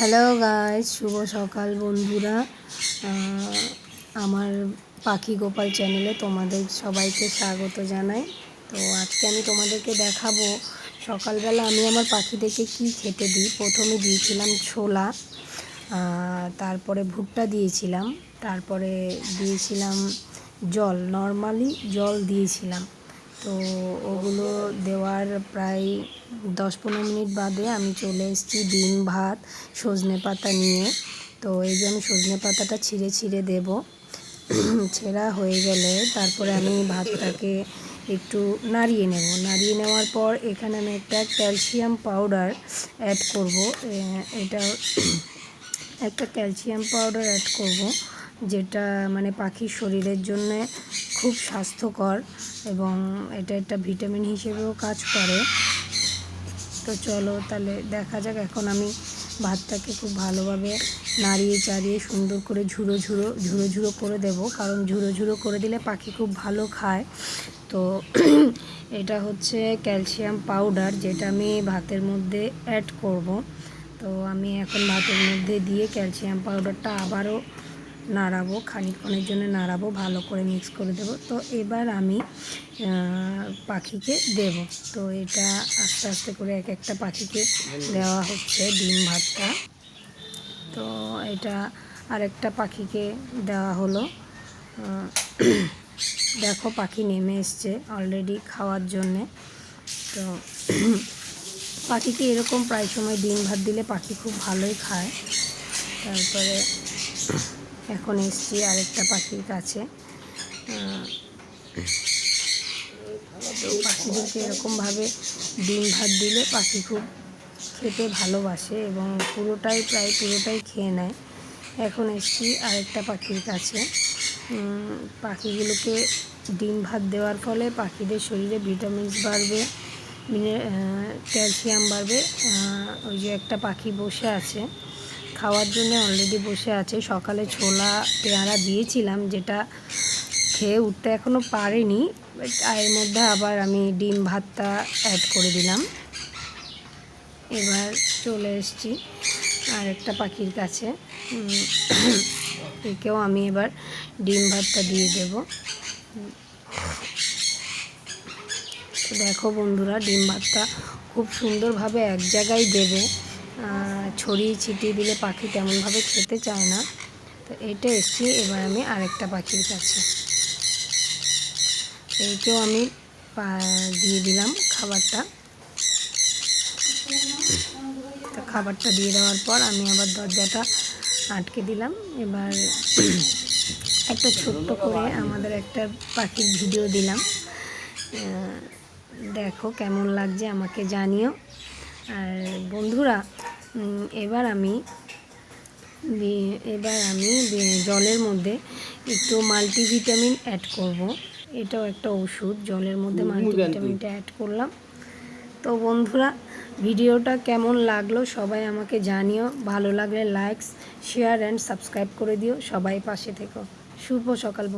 Hello guys, শুভ সকাল বন্ধুরা। আমার পাখি গোপাল চ্যানেলে তোমাদের সবাইকে স্বাগত জানাই। তো আজকে আমি তোমাদেরকে দেখাবো সকালবেলা আমি আমার পাখিদেরকে কি খেতে দিই। প্রথমে দিয়েছিলাম ছোলা, তারপরে ভুট্টা দিয়েছিলাম, তারপরে দিয়েছিলাম জল, নর্মালি জল দিয়েছিলাম। তো ওগুলো দেওয়ার প্রায় 10-15 মিনিট বাদে আমি চলে এসেছি ডিম, ভাত, সজনে পাতা নিয়ে। তো এই যে আমি সজনে পাতাটা ছিঁড়ে ছিঁড়ে দেবো। ছেঁড়া হয়ে গেলে তারপরে আমি ভাতটাকে একটু নাড়িয়ে নেব। নাড়িয়ে নেওয়ার পর এখানে আমি একটা ক্যালসিয়াম পাউডার অ্যাড করব। এটা একটা ক্যালসিয়াম পাউডার অ্যাড করব, যেটা মানে পাখির শরীরের জন্য খুব স্বাস্থ্যকর এবং এটা একটা ভিটামিন হিসেবেও কাজ করে। তো চলো তাহলে দেখা যাক। এখন আমি ভাতটাকে খুব ভালোভাবে নাড়িয়ে চাড়িয়ে সুন্দর করে ঝুড়ো ঝুড়ো করে দেব, কারণ ঝুড়ো ঝুড়ো করে দিলে পাখি খুব ভালো খায়। তো এটা হচ্ছে ক্যালসিয়াম পাউডার, যেটা আমি ভাতের মধ্যে অ্যাড করব। তো আমি এখন ভাতের মধ্যে দিয়ে ক্যালসিয়াম পাউডারটা আবারও নাড়াবো, খানিকক্ষণের জন্য নাড়াবো, ভালো করে মিক্স করে দেব। তো এবার আমি পাখিকে দেব। তো এটা আস্তে আস্তে করে এক একটা পাখিকে দেওয়া হচ্ছে ডিম ভাতটা। তো এটা আরেকটা পাখিকে দেওয়া হলো। দেখো পাখি নেমে এসছে অলরেডি খাওয়ার জন্যে। তো পাখিকে এরকম প্রায় সময় ডিম ভাত দিলে পাখি খুব ভালোই খায়। তারপরে এখন এসছি আরেকটা পাখির কাছে। তো পাখিদেরকে এরকমভাবে ডিম ভাত দিলে পাখি খুব খেতে ভালোবাসে এবং প্রায় পুরোটাই খেয়ে নেয়। এখন এসছি আরেকটা পাখির কাছে। পাখিগুলোকে ডিম ভাত দেওয়ার ফলে পাখিদের শরীরে ভিটামিনস বাড়বে, ক্যালসিয়াম বাড়বে। ওই যে একটা পাখি বসে আছে খাওয়ার জন্য, অলরেডি বসে আছে। সকালে ছোলা পেয়ারা দিয়েছিলাম, যেটা খেয়ে উঠতে এখনও পারেনি। এর মধ্যে আবার আমি ডিম ভাতটা অ্যাড করে দিলাম। এবার চলে এসেছি আরেকটা পাখির কাছে। একেও আমি এবার ডিম ভাতটা দিয়ে দেব। দেখো বন্ধুরা, ডিম ভাতটা খুব সুন্দরভাবে এক জায়গায় দেবে, ছড়িয়ে ছিটিয়ে দিলে পাখি তেমনভাবে খেতে চায় না। তো এইটা এসছি এবার আমি আরেকটা পাখির কাছে। এইকেও আমি দিয়ে দিলাম খাবারটা। তো খাবারটা দিয়ে দেওয়ার পর আমি আবার দরজাটা আটকে দিলাম। এবার একটা ছোট্ট করে আমাদের একটা পাখির ভিডিও দিলাম। দেখো কেমন লাগছে আমাকে জানিও। আর বন্ধুরা, এবার আমি জলের মধ্যে একটু মাল্টিভিটামিন অ্যাড করব। এটাও একটা ওষুধ, জলের মধ্যে মাল্টিভিটামিনটা অ্যাড করলাম। তো বন্ধুরা, ভিডিওটা কেমন লাগলো সবাই আমাকে জানিও। ভালো লাগলে লাইক, শেয়ার অ্যান্ড সাবস্ক্রাইব করে দিও। সবাই পাশে থেকো। শুভ সকাল বন্ধু।